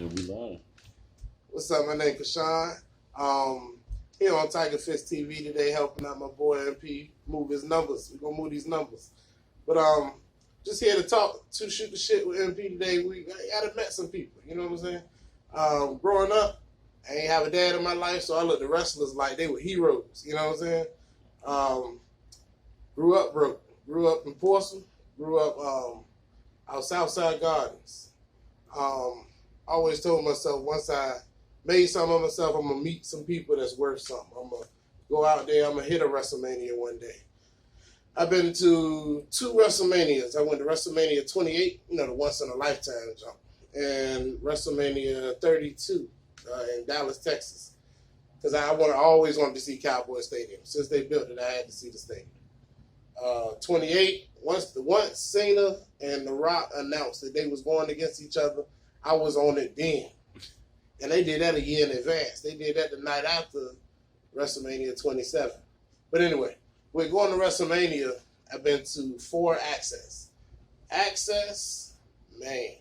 And we live. What's up? My name is Cassian. Here on Tiger Fist TV today, helping out my boy MP move his numbers. We're gonna move these numbers. But just here to talk, to shoot the shit with MP today. I gotta met some people. You know what I'm saying? Growing up, I ain't have a dad in my life, so I looked at wrestlers like they were heroes. You know what I'm saying? Grew up broke. Grew up in Portsmouth. Grew up out Southside Gardens. Always told myself once I made something of myself, I'm gonna meet some people that's worth something. I'm gonna go out there. I'm gonna hit a WrestleMania one day. I've been to 2 WrestleManias. I went to WrestleMania 28, the once in a lifetime jump, and WrestleMania 32 in Dallas, Texas, because I always wanted to see Cowboy Stadium. Since they built it, I had to see the stadium. 28. Once Cena and The Rock announced that they was going against each other, I was on it then. And they did that a year in advance. They did that the night after WrestleMania 27. But anyway, we're going to WrestleMania. I've been to 4 Access. Access, man.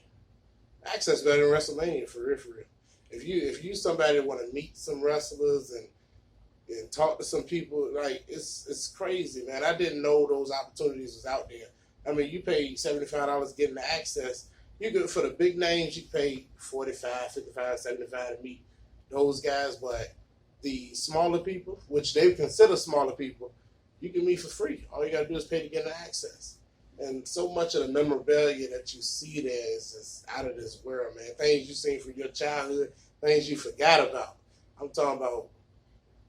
Access better than WrestleMania, for real, for real. If you somebody want to meet some wrestlers and talk to some people, like, it's crazy, man. I didn't know those opportunities was out there. I mean, you pay $75 getting the access. You could, for the big names, you pay $45, $55, $75 to meet those guys. But the smaller people, which they consider smaller people, you can meet for free. All you got to do is pay to get the access. And so much of the memorabilia that you see there is just out of this world, man. Things you seen from your childhood, things you forgot about. I'm talking about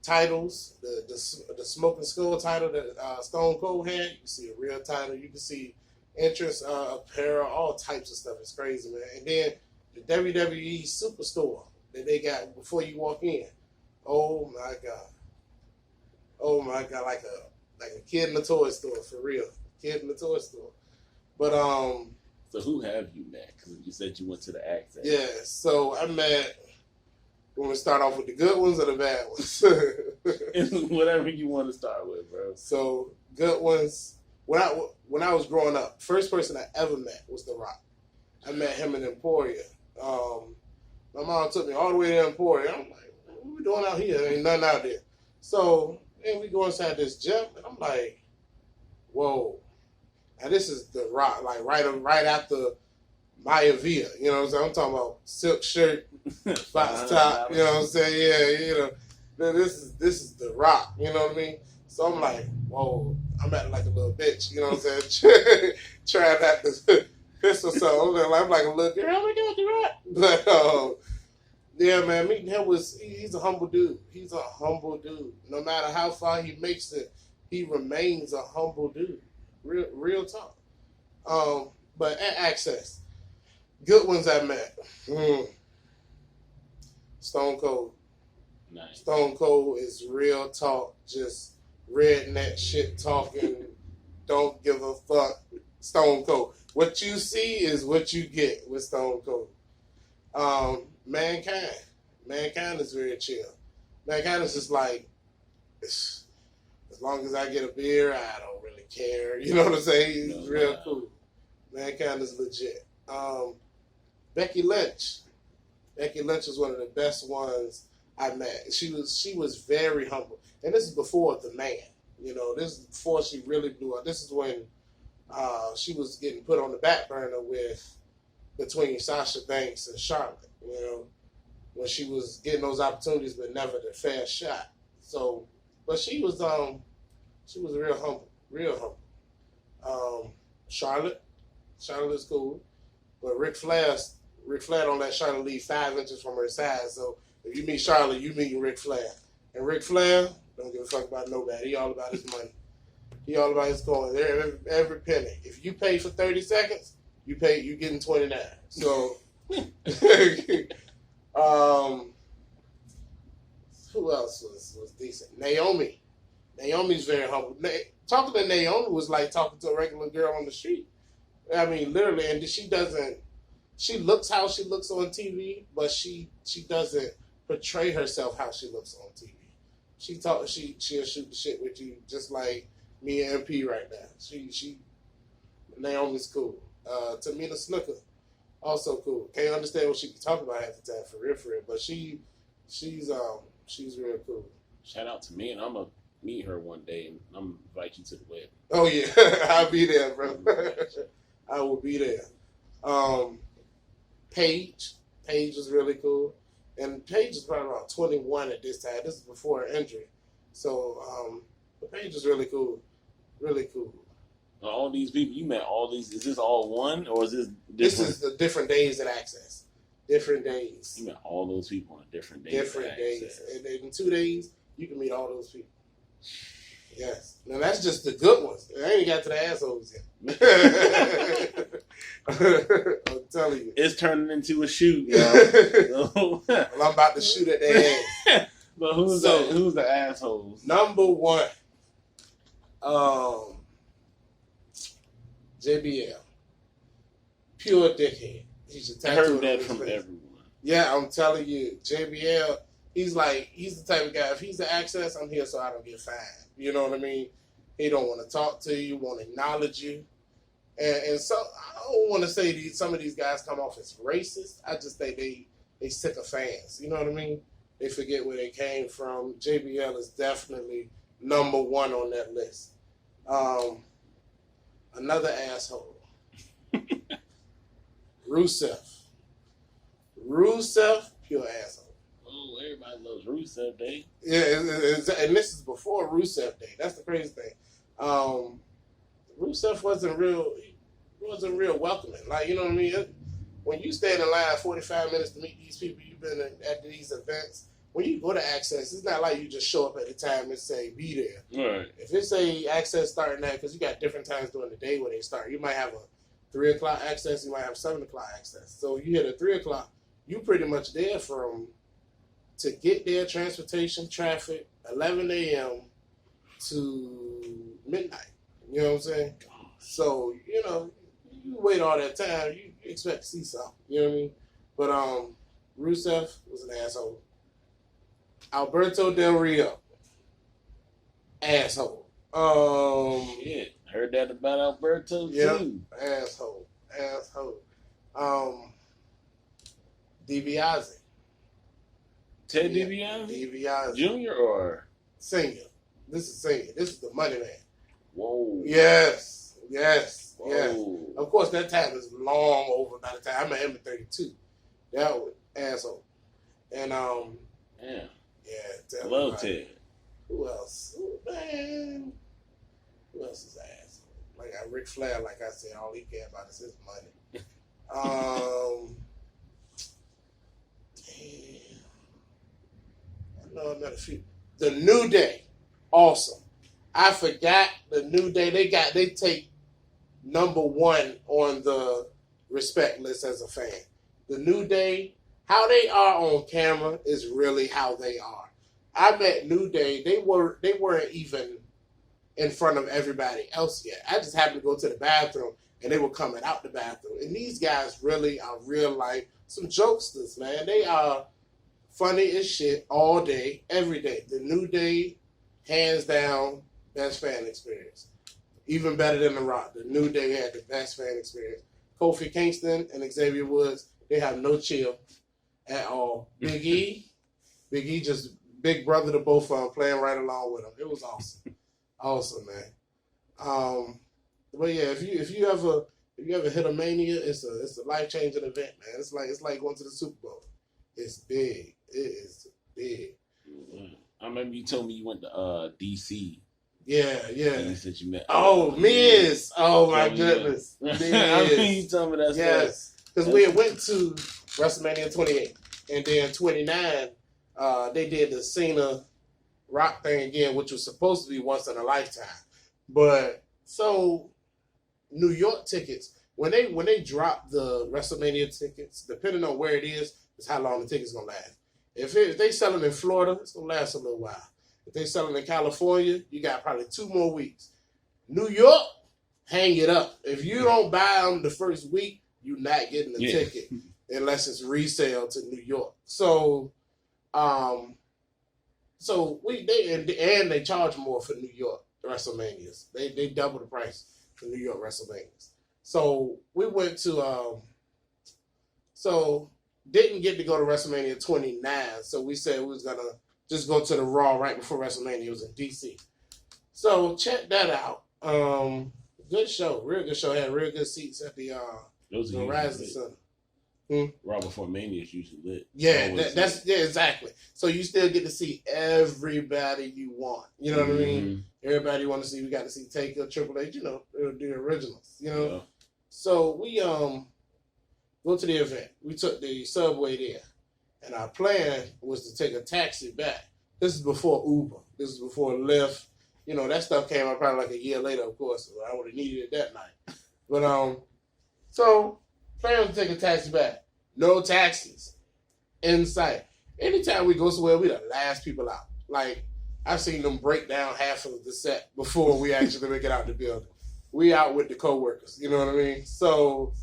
titles, the Smoking Skull title that Stone Cold had. You can see a real title. You can see entrance, apparel, all types of stuff. It's crazy, man. And then the WWE Superstore that they got before you walk in. Oh my God. Oh my God, like a kid in a toy store, for real. Kid in a toy store. But So who have you met? Because you said you went to the Access. yeah, so I met. You want to start off with the good ones or the bad ones? Whatever you want to start with, bro. So good ones. When I was growing up, first person I ever met was The Rock. I met him in Emporia. My mom took me all the way to Emporia. I'm like, what are we doing out here? There ain't nothing out there. So then we go inside this gym, and I'm like, whoa. Now this is The Rock, like right after Maya Villa. You know what I'm saying? I'm talking about silk shirt, box top. You know what I'm saying? Yeah, This is The Rock. You know what I mean? So I'm like, whoa. I'm acting like a little bitch. You know what I'm saying? Trying not to piss or something. I'm like a little girl. Oh my God, The Rock. But yeah, man, meeting him he's a humble dude. He's a humble dude. No matter how far he makes it, he remains a humble dude. Real talk. But at Access, good ones I met. Stone Cold. Nice. Stone Cold is real talk, just redneck shit talking, don't give a fuck. Stone Cold. What you see is what you get with Stone Cold. Mankind is very chill. Mankind is just like, as long as I get a beer, I don't really care. You know what I'm saying? He's real cool. Mankind is legit. Becky Lynch. Becky Lynch was one of the best ones I met. She was very humble. And this is before The Man. This is before she really blew up. This is when she was getting put on the back burner between Sasha Banks and Charlotte. When she was getting those opportunities, but never the fair shot. So, but she was real humble, Charlotte is cool, but Ric Flair don't let Charlotte leave 5 inches from her side. So if you meet Charlotte, you meet Ric Flair, and Ric Flair don't give a fuck about nobody. He all about his money. He all about his coin. Every penny. If you pay for 30 seconds, you getting 29. So. Who else was decent? Naomi. Naomi's very humble. Talking to Naomi was like talking to a regular girl on the street. I mean, literally, and she looks how she looks on TV, but she doesn't portray herself how she looks on TV. She'll shoot the shit with you just like me and MP right now. Naomi's cool. Tamina Snuka. Also cool. Can't understand what she can talk about half the time for real, but she's real cool. Shout out to me, and I'm gonna meet her one day, and I'm gonna invite you to the wedding. Oh yeah, I'll be there, bro. I will be there. Paige is really cool, and Paige is probably around 21 at this time. This is before her injury, so Paige is really cool, really cool. All these people you met, all these, is this all one or is this different? This is the different days at Access. Different days. You met all those people on different days. Different days. And in 2 days, you can meet all those people. Yes. Now that's just the good ones. I ain't got to the assholes yet. I'm telling you. It's turning into a shoot, yo. Well, I'm about to shoot at their ass. But who's the assholes? Number 1. JBL. Pure dickhead. He's a I heard that from everyone. Yeah, I'm telling you. JBL, he's the type of guy, if he's the Access, I'm here so I don't get fined. You know what I mean? He don't want to talk to you, won't acknowledge you. And so, I don't want to say some of these guys come off as racist. I just think they sick of fans. You know what I mean? They forget where they came from. JBL is definitely number 1 on that list. Another asshole. Rusev, pure asshole. Oh, everybody loves Rusev Day. Yeah, and this is before Rusev Day. That's the crazy thing. Rusev wasn't real welcoming. Like, you know what I mean? When you stand in line 45 minutes to meet these people you've been at these events, when you go to Access, it's not like you just show up at the time and say, be there. Right. If it's say Access starting at, because you got different times during the day when they start. You might have a 3 o'clock access, you might have 7 o'clock access. So you hit at 3 o'clock, you pretty much there to get there, transportation, traffic, 11 a.m. to midnight. You know what I'm saying? So, you wait all that time, you expect to see something. You know what I mean? But Rusev was an asshole. Alberto Del Rio, asshole. Shit, heard that about Alberto too. Asshole. DiBiase. Ted DiBiase? DiBiase. Junior or Senior. This is senior. This is the money man. Whoa. Yes. Whoa. Of course, that time is long over by the time. I'm at him at 32. That was asshole. And Yeah. Ted. Love Ted. Who else? Man. Who else is asshole? Like Ric Flair, like I said, all he cared about is his money. I know another few. The New Day, awesome. I forgot the New Day. They take number 1 on the respect list as a fan. The New Day, how they are on camera is really how they are. I met New Day. They weren't even in front of everybody else yet. I just happened to go to the bathroom and they were coming out the bathroom. And these guys really are real life, some jokesters, man. They are funny as shit all day, every day. The New Day, hands down, best fan experience. Even better than The Rock. The New Day had the best fan experience. Kofi Kingston and Xavier Woods, they have no chill at all. Big E just big brother to both of them, playing right along with them. It was awesome. Awesome, man. But yeah, if you ever hit a Mania, it's a life-changing event, man. It's like going to the Super Bowl. It's big. It is big. I remember you told me you went to DC. Yeah. And you said you met. Miz. Oh my goodness. I remember you told me that. Yes, because we went to WrestleMania 28, and then 29. They did the Cena Rock thing again, which was supposed to be once in a lifetime. But so New York tickets, when they drop the WrestleMania tickets, depending on where it is how long the ticket's gonna last. If they selling in Florida, it's gonna last a little while. If they selling in California, you got probably 2 more weeks. New York, hang it up. If you don't buy them the first week, you're not getting the ticket unless it's resale to New York. So, they charge more for New York WrestleManias. They double the price for New York WrestleManias. So we went to So didn't get to go to WrestleMania 29. So we said we was gonna just go to the Raw right before WrestleMania. It was in DC. So check that out. Good show, real good show. Had real good seats at the Those are Verizon usually Center. Raw before Mania is usually lit. Yeah, exactly. So you still get to see everybody you want. You know what I mean? Everybody you want to see. We got to see Taker, Triple H. You know, the originals. You know. Yeah. So we go to the event. We took the subway there, and our plan was to take a taxi back. This is before Uber. This is before Lyft. You know, that stuff came out probably like a year later, of course. So I would have needed it that night. But so plan was to take a taxi back. No taxis in sight. Anytime we go somewhere, we the last people out. Like, I've seen them break down half of the set before we actually make it out the building. We out with the coworkers, you know what I mean? So,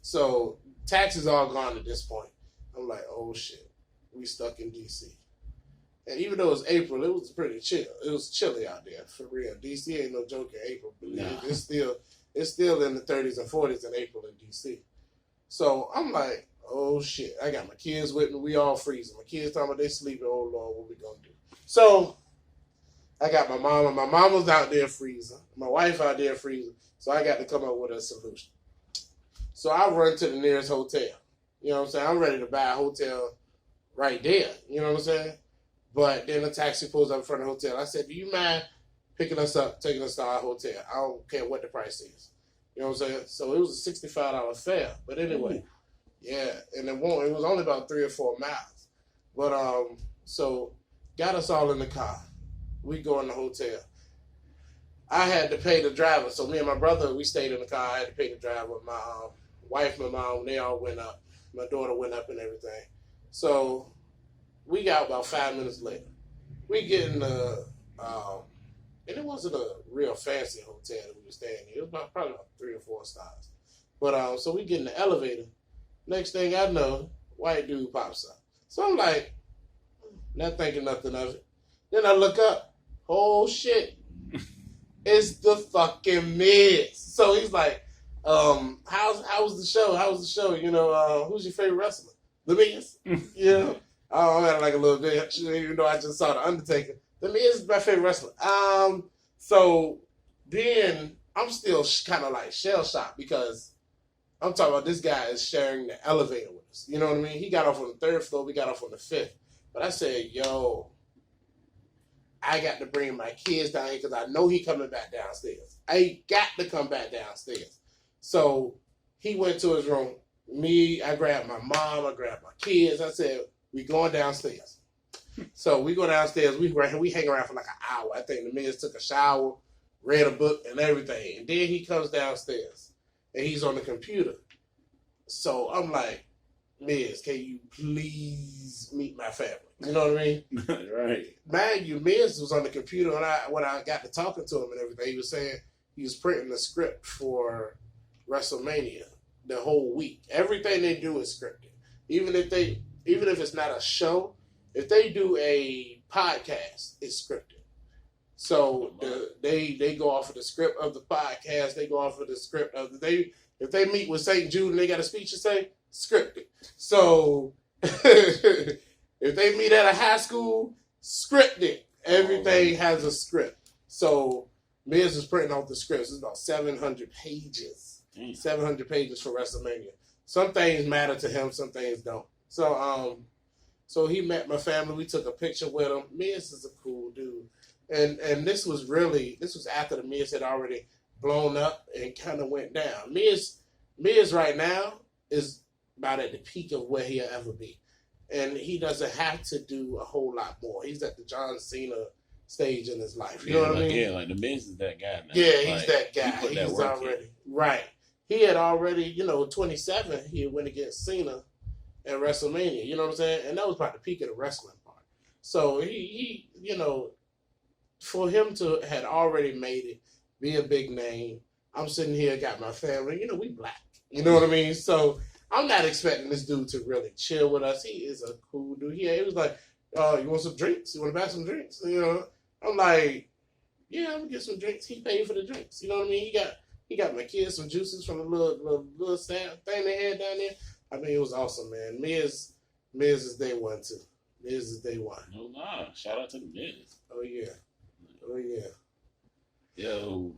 so taxis all gone at this point. I'm like, oh shit, we stuck in DC. And even though it was April, it was pretty chill. It was chilly out there, for real. DC ain't no joke in April. Nah. It's still in the 30s and 40s in April in DC. So I'm like, oh shit, I got my kids with me. We all freezing. My kids talking about they sleeping. Oh Lord, what we gonna do? So I got my mom, and my mom was out there freezing. My wife out there freezing. So I got to come up with a solution. So I run to the nearest hotel. You know what I'm saying? I'm ready to buy a hotel right there. You know what I'm saying? But then the taxi pulls up in front of the hotel. I said, do you mind picking us up, taking us to our hotel? I don't care what the price is. You know what I'm saying? So it was a $65 fare. But anyway, yeah. And it was only about 3 or 4 miles. But so got us all in the car. We go in the hotel. I had to pay the driver. So me and my brother, we stayed in the car. I had to pay the driver. My wife, my mom, they all went up. My daughter went up and everything. So we got about 5 minutes later. We get in the, and it wasn't a real fancy hotel that we were staying in. It was probably about 3 or 4 stars. But so we get in the elevator. Next thing I know, white dude pops up. So I'm like, not thinking nothing of it. Then I look up. Oh shit. It's the fucking Miz. So he's like, how was the show? How was the show? You know, who's your favorite wrestler? The Miz. You know? Oh, I had like a little bit, even though I just saw The Undertaker. The Miz is my favorite wrestler. So then I'm still kind of like shell-shocked because I'm talking about this guy is sharing the elevator with us. You know what I mean? He got off on the 3rd floor. We got off on the 5th. But I said, yo, I got to bring my kids down here because I know he coming back downstairs. I got to come back downstairs. So he went to his room. I grabbed my mom. I grabbed my kids. I said, we going downstairs. So we go downstairs. We hang around for like an hour. I think the Miz took a shower, read a book and everything. And then he comes downstairs and he's on the computer. So I'm like, Miz, can you please meet my family? You know what I mean? Right. Mind you, Miz was on the computer when I got to talking to him and everything. He was saying he was printing the script for WrestleMania the whole week. Everything they do is scripted. Even if it's not a show, if they do a podcast, it's scripted. So they go off of the script of the podcast. They go off of the script of if they meet with St. Jude and they got a speech to say, scripted. So if they meet at a high school, scripted. Everything has a script. So Miz is printing off the scripts. It's about 700 pages. 700 pages for WrestleMania. Some things matter to him, some things don't. So he met my family. We took a picture with him. Miz is a cool dude. And this was after the Miz had already blown up and kind of went down. Miz right now is about at the peak of where he'll ever be. And he doesn't have to do a whole lot more. He's at the John Cena stage in his life. You know what I mean? Yeah, like the Miz is that guy now. Yeah, he's that guy. He's already right. He had already, 27, he went against Cena at WrestleMania. You know what I'm saying? And that was about the peak of the wrestling part. So he for him to had already made it, be a big name. I'm sitting here, got my family. We black. You know what I mean? So I'm not expecting this dude to really chill with us. He is a cool dude. Yeah, he was like, you want some drinks? You want to buy some drinks? I'm like, yeah, I'm going to get some drinks. He paid for the drinks. You know what I mean? He got my kids some juices from the little thing they had down there. I mean, it was awesome, man. Miz is day one too. Miz is day one. No lie. Shout out to the Miz. Oh yeah. Oh yeah. Yo,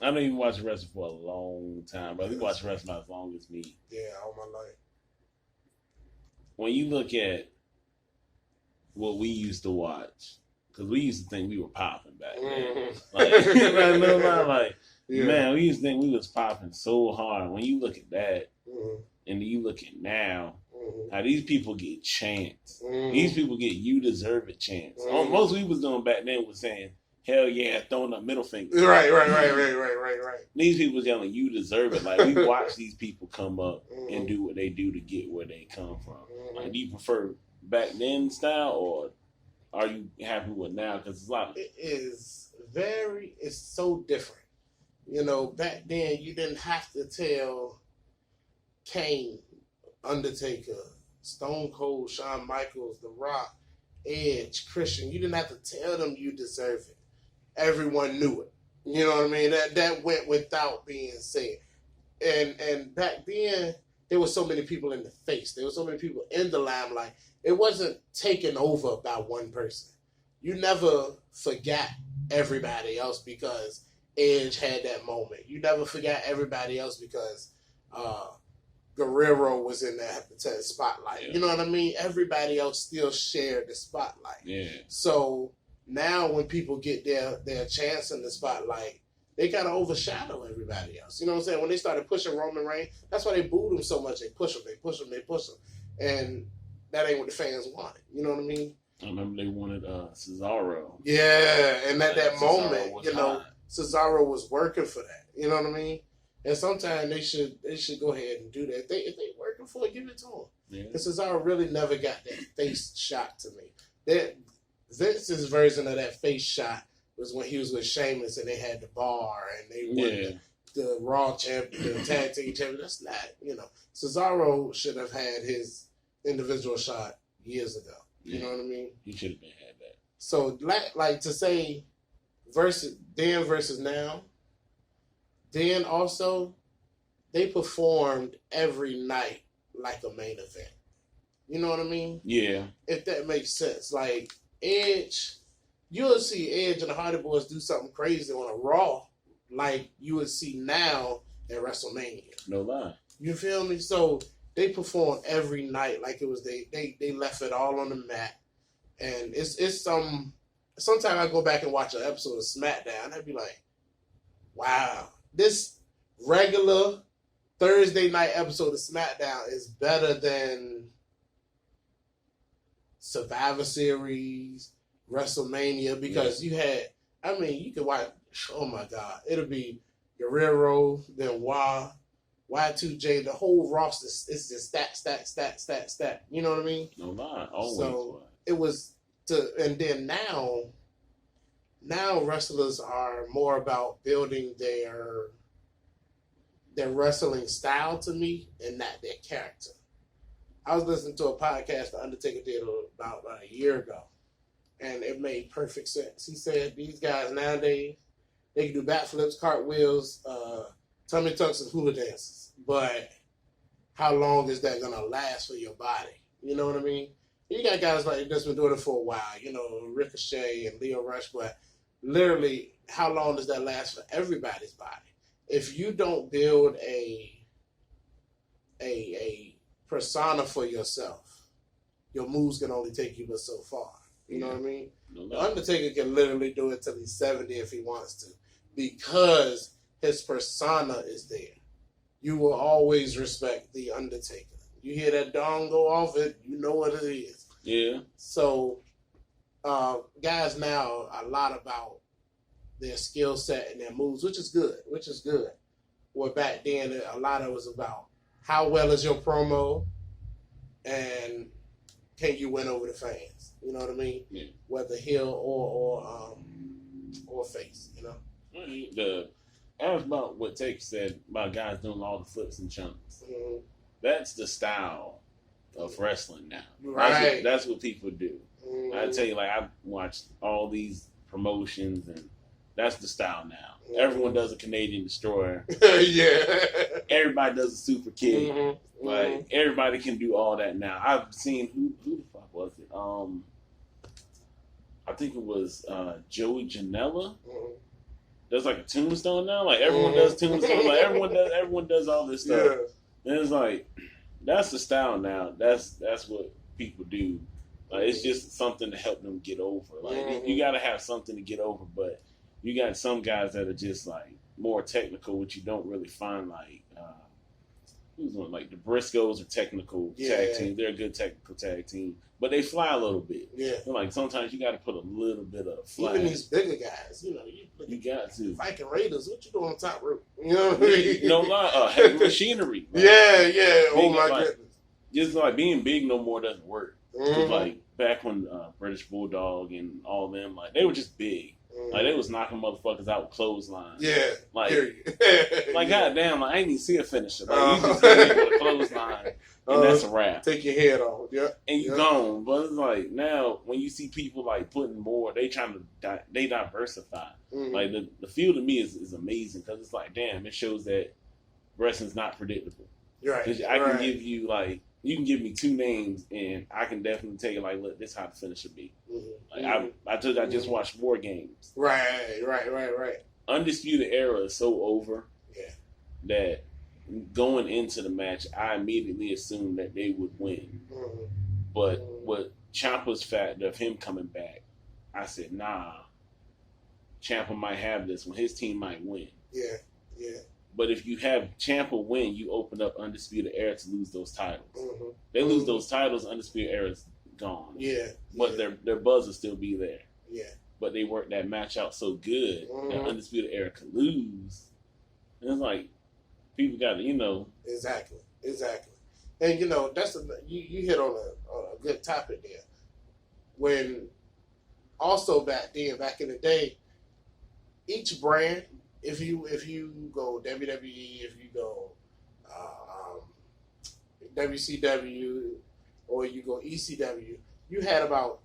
I know you watched wrestling for a long time, but you watched wrestling as long as me. Yeah, all my life. When you look at what we used to watch, because we used to think we were popping back then. Like, yeah. Man, we used to think we was popping so hard. When you look at that, Mm-hmm. and you look at now, Mm-hmm. how these people get chants. Mm-hmm. These people get you deserve it chants. Mm-hmm. Most we was doing back then was saying, hell yeah, throwing up middle fingers. Right. These people yelling, you deserve it. Like, we watch these people come up Mm-hmm. and do what they do to get where they come from. Mm-hmm. Like, do you prefer back then style, or are you happy with now? Because it's a lot. It's so different. You know, back then you didn't have to tell Kane, Undertaker, Stone Cold, Shawn Michaels, The Rock, Edge, Christian. You didn't have to tell them you deserve it. Everyone knew it. You know what I mean? That went without being said. And back then there were so many people in the face. There were so many people in the limelight. It wasn't taken over by one person. You never forgot everybody else because Edge had that moment. You never forgot everybody else because Guerrero was in that spotlight. Yeah. You know what I mean? Everybody else still shared the spotlight. Yeah. So now when people get their chance in the spotlight, they kind of overshadow everybody else. You know what I'm saying? When they started pushing Roman Reigns, that's why they booed him so much. They push him. And that ain't what the fans wanted. You know what I mean? I remember they wanted Cesaro. Yeah, and at that Cesaro moment, was you know, hot. Cesaro was working for that. You know what I mean? And sometimes they should go ahead and do that. If they working for it, give it to them. Yeah. Because Cesaro really never got that face shot to me. That Vince's version of that face shot was when he was with Sheamus and they had the bar and they won the Raw champion, the tag team champion. That's not, you know. Cesaro should have had his individual shot years ago. You know what I mean? He should have been had that. So, like to say then versus now, then also, they performed every night like a main event. You know what I mean? Yeah. If that makes sense. Like, Edge, you'll see Edge and the Hardy Boys do something crazy on a Raw like you would see now at WrestleMania. No lie. You feel me? So, they perform every night like it was they left it all on the mat. And it's sometimes I go back and watch an episode of SmackDown, I'd be like, wow, this regular Thursday night episode of SmackDown is better than Survivor Series, WrestleMania, because you had, I mean, you could watch, oh my God, it'll be Guerrero, then Y2J, the whole roster is just stat. You know what I mean? No lie. Always. So it was and then now wrestlers are more about building their wrestling style to me and not their character. I was listening to a podcast The Undertaker did about a year ago, and it made perfect sense. He said these guys nowadays, they can do backflips, cartwheels, tummy tucks, and hula dances. But how long is that going to last for your body? You know what I mean? You got guys like that's been doing it for a while, you know, Ricochet and Leo Rush, but literally, how long does that last for everybody's body? If you don't build a persona for yourself, your moves can only take you but so far. You know what I mean? No The lie. Undertaker can literally do it till he's 70 if he wants to, because his persona is there. You will always respect The Undertaker. You hear that dong go off, you know what it is. Yeah. So, guys now are a lot about their skill set and their moves, which is good. Where back then, a lot of it was about how well is your promo and can you win over the fans? You know what I mean? Yeah. Whether heel or face, you know? That was about what Take said about guys doing all the flips and chunks. Mm-hmm. That's the style of wrestling now. Right. That's what people do. Mm-hmm. I tell you, like, I watched all these promotions, and That's the style now. Everyone does a Canadian destroyer. Yeah. Everybody does a super kick. Mm-hmm. Like everybody can do all that now. I've seen who the fuck was it? I think it was Joey Janela. Mm-hmm. There's like a tombstone now. Like everyone does tombstones. Like everyone does all this stuff. Yeah. And it's like that's the style now. That's what people do. Like it's just something to help them get over. Like you got to have something to get over. But you got some guys that are just like more technical, which you don't really find like. Who's one? Like the Briscoes are technical tag team. They're a good technical tag team, but they fly a little bit. Yeah. So like sometimes you got to put a little bit of fly. Even these bigger guys, you got to. Viking Raiders, what you doing on top rope? You know what I mean? No lie, heavy machinery. Like, yeah. Oh my goodness. Just like being big no more doesn't work. Mm-hmm. Like back when British Bulldog and all of them, like they were just big. Like they was knocking motherfuckers out with clotheslines. Yeah. Like, like goddamn, like I ain't even see a finisher. Like you just hit me with a clothesline, and that's a wrap. Take your head off. Yeah. And you gone. But it's like now when you see people like putting more, they trying to they diversify. Mm-hmm. Like the field to me is amazing because it's like damn, it shows that wrestling's not predictable. Right. I can give you like. You can give me two names, and I can definitely tell you, like, look, this is how the finisher be. Mm-hmm. Like, I just watched War Games. Right. Undisputed Era is so over that going into the match, I immediately assumed that they would win. Mm-hmm. But with Ciampa's factor of him coming back, I said, nah, Ciampa might have this one. His team might win. Yeah. But if you have Ciampa win, you open up Undisputed Era to lose those titles. Mm-hmm. They lose those titles, Undisputed Era's gone. Yeah. But their buzz will still be there. Yeah. But they worked that match out so good that Undisputed Era could lose. And it's like, people got to, Exactly. And, that's you hit on a good topic there. When also back in the day, each brand, if you go WWE, if you go WCW, or you go ECW, you had about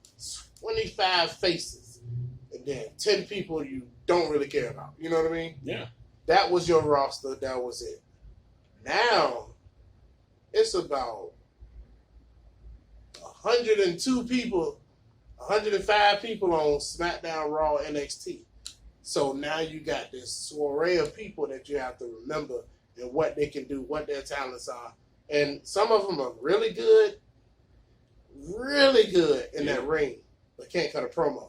25 faces, and then 10 people you don't really care about. You know what I mean? Yeah. That was your roster. That was it. Now, it's about 102 people, 105 people on SmackDown, Raw, NXT. So now you got this soiree of people that you have to remember and what they can do, what their talents are. And some of them are really good in that ring, but can't cut a promo.